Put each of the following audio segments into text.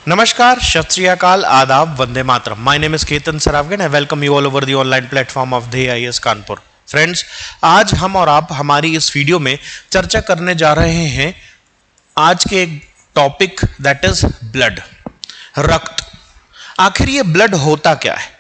नमस्कार, सत श्री अकाल, आदाब, वंदे मातरम। My name is Ketan Saravagan. I welcome you all over the online platform of the IAS Kanpur. Friends, आज हम और आप हमारी इस वीडियो में चर्चा करने जा रहे हैं आज के एक टॉपिक दैट इज ब्लड, रक्त। आखिर ये ब्लड होता क्या है?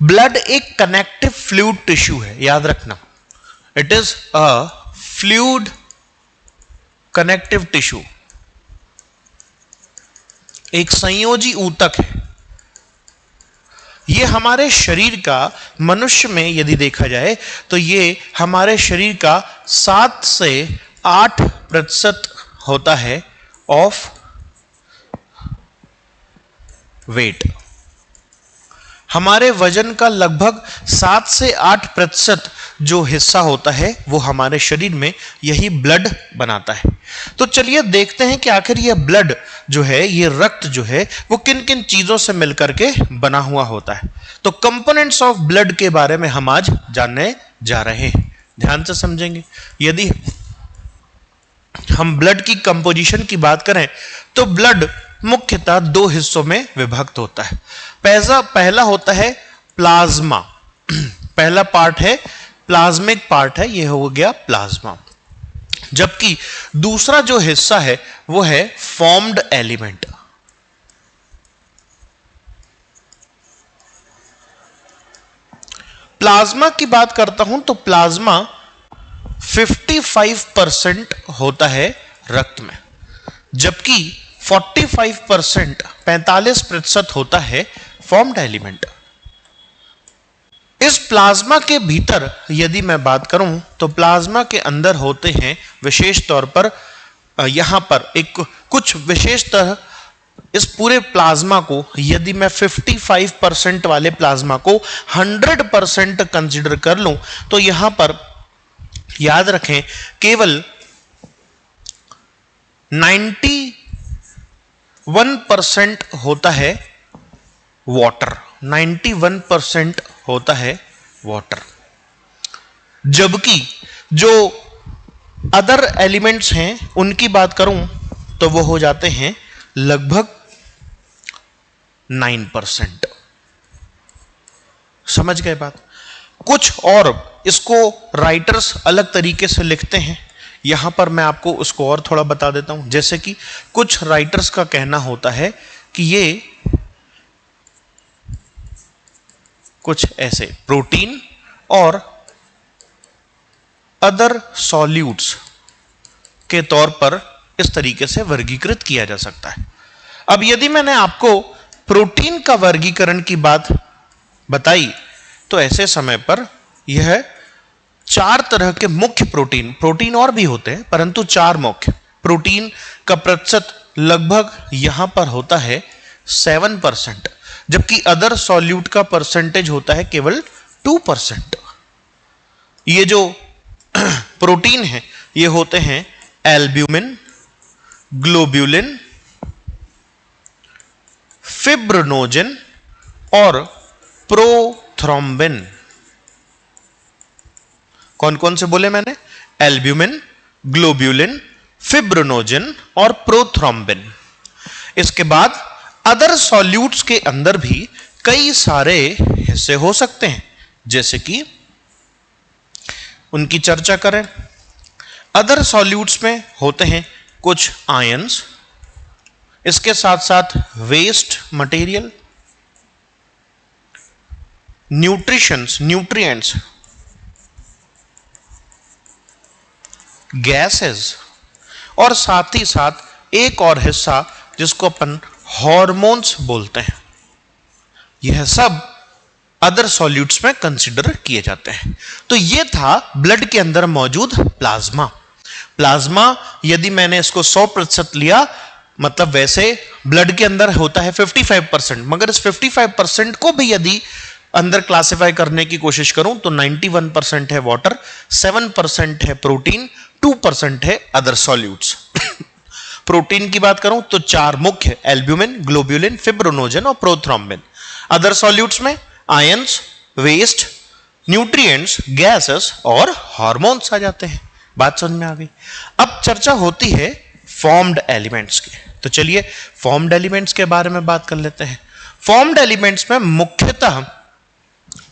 ब्लड एक कनेक्टिव फ्लूइड टिश्यू है, याद रखना। It is a fluid connective tissue, एक संयोजी ऊतक है। यह हमारे शरीर का, मनुष्य में यदि देखा जाए तो यह हमारे शरीर का 7 से 8% होता है ऑफ वेट। हमारे वजन का लगभग 7 से 8% जो हिस्सा होता है वो हमारे शरीर में यही ब्लड बनाता है। तो चलिए देखते हैं कि आखिर यह ब्लड जो है, ये रक्त जो है, वो किन किन चीजों से मिलकर के बना हुआ होता है। तो कंपोनेंट्स ऑफ ब्लड के बारे में हम आज जानने जा रहे हैं। ध्यान से समझेंगे। यदि हम ब्लड की कंपोजिशन की बात करें तो ब्लड मुख्यतः 2 हिस्सों में विभक्त होता है। पहला होता है प्लाज्मा। पहला पार्ट है प्लाज्मिक पार्ट है, यह हो गया प्लाज्मा। जबकि दूसरा जो हिस्सा है वो है फॉर्म्ड एलिमेंट। प्लाज्मा की बात करता हूं तो प्लाज्मा 55% होता है रक्त में, जबकि 45% होता है फॉर्म्ड एलिमेंट। इस प्लाज्मा के भीतर यदि मैं बात करूं तो प्लाज्मा के अंदर होते हैं विशेष तौर पर, यहां पर एक कुछ विशेष तरह इस पूरे प्लाज्मा को, यदि मैं 55% वाले प्लाज्मा को 100% कंसीडर कर लूं तो यहां पर याद रखें केवल 91% होता है वाटर। 91% होता है वाटर, जबकि जो अदर एलिमेंट्स हैं उनकी बात करूं तो वो हो जाते हैं लगभग 9%। समझ गए बात? कुछ और इसको राइटर्स अलग तरीके से लिखते हैं। यहां पर मैं आपको उसको और थोड़ा बता देता हूं। जैसे कि कुछ राइटर्स का कहना होता है कि ये कुछ ऐसे प्रोटीन और अदर सॉल्यूट्स के तौर पर इस तरीके से वर्गीकृत किया जा सकता है। अब यदि मैंने आपको प्रोटीन का वर्गीकरण की बात बताई तो ऐसे समय पर यह 4 तरह के मुख्य प्रोटीन और भी होते हैं, परंतु 4 मुख्य प्रोटीन का प्रतिशत लगभग यहां पर होता है 7%, जबकि अदर सॉल्यूट का परसेंटेज होता है केवल 2%। ये जो प्रोटीन है ये होते हैं एल्ब्यूमिन, ग्लोब्यूलिन, फिब्रिनोजेन और प्रोथ्रोम्बिन। कौन कौन से बोले मैंने? एल्ब्यूमिन, ग्लोब्यूलिन, फिब्रिनोजेन और प्रोथ्रोम्बिन। इसके बाद अदर सॉल्यूट्स के अंदर भी कई सारे हिस्से हो सकते हैं, जैसे कि उनकी चर्चा करें। अदर सॉल्यूट्स में होते हैं कुछ आयंस, इसके साथ साथ वेस्ट मटेरियल, न्यूट्रिएंट्स, गैसेस और साथ ही साथ एक और हिस्सा जिसको अपन हॉर्मोन्स बोलते हैं। यह सब अदर सॉल्यूट्स में कंसीडर किए जाते हैं। तो यह था ब्लड के अंदर मौजूद प्लाज्मा। प्लाज्मा यदि मैंने इसको 100% लिया, मतलब वैसे ब्लड के अंदर होता है 55%, मगर इस 55% को भी यदि अंदर क्लासिफाई करने की कोशिश करूं तो 91% है वाटर, 7% है प्रोटीन, 2% है अदर सॉल्यूट्स। प्रोटीन की बात करूं तो 4 मुख्य, एल्ब्यूमिन, ग्लोब्यूलिन, फिब्रिनोजेन और प्रोथ्रोम्बिन। अदर सॉल्यूट्स में आयंस, वेस्ट, न्यूट्रिएंट्स, गैसेस और हार्मोन्स आ जाते हैं। बात समझ में आ गई? अब चर्चा होती है फॉर्म्ड एलिमेंट्स की। तो चलिए फॉर्म्ड एलिमेंट्स के बारे में बात कर लेते हैं। फॉर्म्ड एलिमेंट्स में मुख्यतः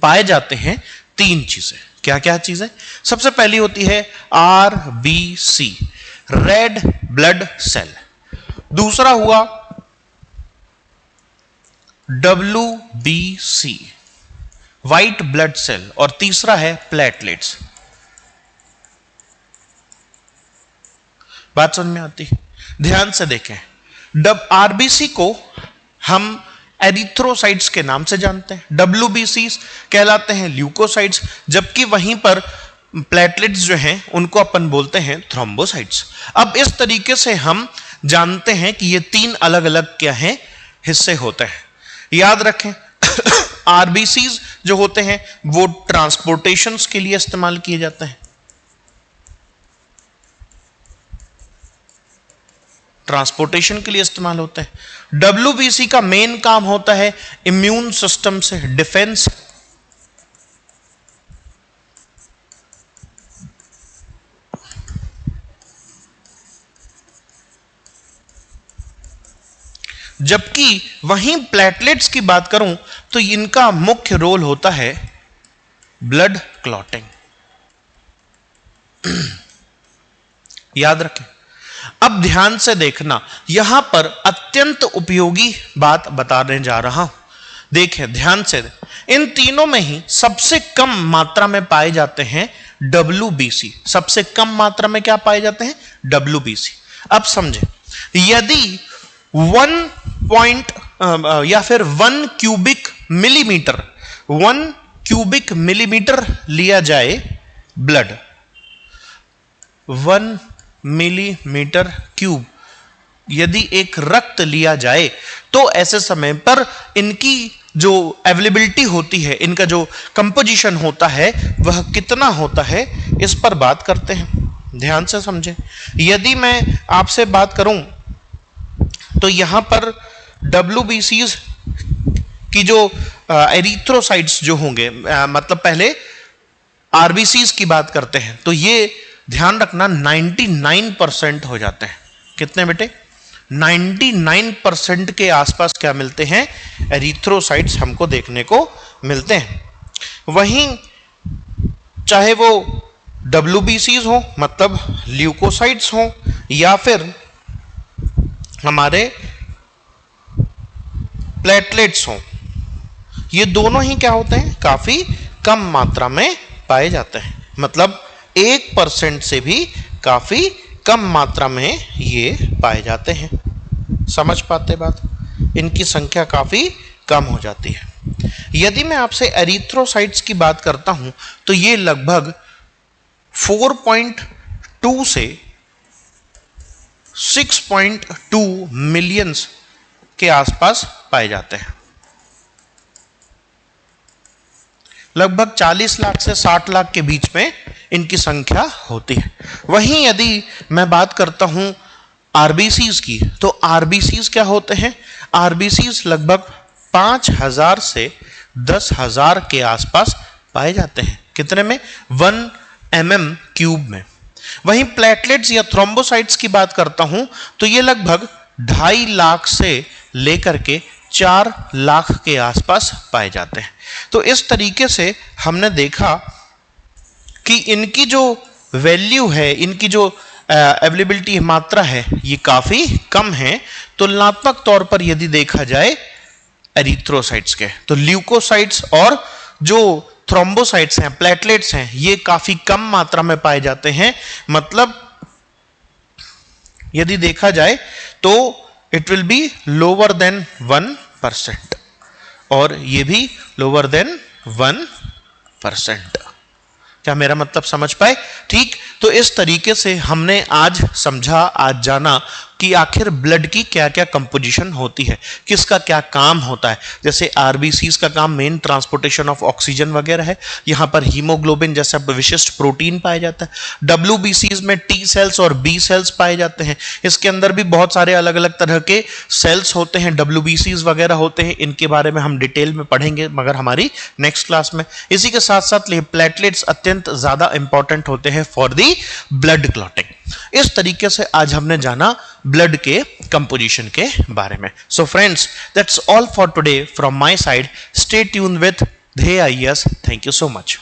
पाए जाते हैं तीन चीजें। क्या क्या चीजें? सबसे पहली होती है RBC, रेड ब्लड सेल। दूसरा हुआ WBC, व्हाइट ब्लड सेल। और तीसरा है प्लेटलेट्स। बात समझ में आती है? ध्यान से देखें, RBC को हम एरिथ्रोसाइट्स के नाम से जानते हैं, WBC कहलाते हैं ल्यूकोसाइट्स, जबकि वहीं पर प्लेटलेट्स जो हैं उनको अपन बोलते हैं थ्रोम्बोसाइट्स। अब इस तरीके से हम जानते हैं कि ये तीन अलग अलग क्या हैं, हिस्से होते हैं। याद रखें RBCs जो होते हैं वो ट्रांसपोर्टेशंस के लिए इस्तेमाल किए जाते हैं, ट्रांसपोर्टेशन के लिए इस्तेमाल होते हैं। WBC का मेन काम होता है इम्यून सिस्टम से डिफेंस। जबकि वहीं प्लेटलेट्स की बात करूं तो इनका मुख्य रोल होता है ब्लड क्लॉटिंग। याद रखें। अब ध्यान से देखना, यहां पर अत्यंत उपयोगी बात बताने जा रहा हूं। देखें ध्यान से, इन तीनों में ही सबसे कम मात्रा में पाए जाते हैं WBC। सबसे कम मात्रा में क्या पाए जाते हैं? WBC। अब समझें, यदि 1 क्यूबिक मिलीमीटर लिया जाए ब्लड, 1 मिलीमीटर क्यूब यदि एक रक्त लिया जाए, तो ऐसे समय पर इनकी जो अवेलेबिलिटी होती है, इनका जो कंपोजिशन होता है वह कितना होता है, इस पर बात करते हैं। ध्यान से समझें। यदि मैं आपसे बात करूं तो यहां पर WBCs की जो एरिथ्रोसाइट्स जो होंगे, मतलब पहले RBCs की बात करते हैं, तो ये ध्यान रखना 99% हो जाते हैं। कितने बेटे? 99% के आसपास क्या मिलते हैं? एरिथ्रोसाइट्स हमको देखने को मिलते हैं। वहीं चाहे वो WBCs हो, मतलब ल्यूकोसाइट्स हो, या फिर हमारे प्लेटलेट्स हो, ये दोनों ही क्या होते हैं? काफी कम मात्रा में पाए जाते हैं। मतलब 1% से भी काफी कम मात्रा में ये पाए जाते हैं। समझ पाते बात? इनकी संख्या काफी कम हो जाती है। यदि मैं आपसे एरिथ्रोसाइट्स की बात करता हूं तो ये लगभग 4.2 से 6.2 मिलियंस के आसपास पाए जाते हैं। लगभग 40 लाख से 60 लाख के बीच में इनकी संख्या होती है। वहीं यदि मैं बात करता हूं RBCs की, तो RBCs क्या होते हैं? RBCs लगभग 5000 से 10,000 के आसपास पाए जाते हैं। कितने में? 1 mm क्यूब में। वहीं प्लेटलेट्स या थ्रोम्बोसाइट्स की बात करता हूं तो ये लगभग 2.5 लाख से लेकर के 4 लाख के आसपास पाए जाते हैं। तो इस तरीके से हमने देखा कि इनकी जो वैल्यू है, इनकी जो अवेलेबिलिटी मात्रा है, ये काफी कम है तुलनात्मक तौर पर यदि देखा जाए एरिथ्रोसाइट्स के। तो ल्यूकोसाइट्स और जो थ्रोम्बोसाइट्स हैं, प्लेटलेट्स हैं, ये काफी कम मात्रा में पाए जाते हैं। मतलब यदि देखा जाए तो it will be lower than 1%, और ये भी लोअर देन 1%। क्या मेरा मतलब समझ पाए? ठीक। तो इस तरीके से हमने आज समझा, आज जाना कि आखिर ब्लड की क्या क्या कंपोजिशन होती है, किसका क्या काम होता है। जैसे RBCs का काम मेन ट्रांसपोर्टेशन ऑफ ऑक्सीजन वगैरह है, यहां पर हीमोग्लोबिन जैसा विशिष्ट प्रोटीन पाया जाता है। WBCs में T सेल्स और B सेल्स पाए जाते हैं। इसके अंदर भी बहुत सारे अलग अलग तरह के सेल्स होते हैं, WBCs वगैरह होते हैं। इनके बारे में हम डिटेल में पढ़ेंगे मगर हमारी नेक्स्ट क्लास में। इसी के साथ साथ प्लेटलेट्स अत्यंत ज्यादा इंपॉर्टेंट होते हैं फॉर दी ब्लड क्लॉटिंग। इस तरीके से आज हमने जाना ब्लड के कंपोजिशन के बारे में। So friends, that's all for today from my side. Stay tune with ध्येय IAS। Thank you so much.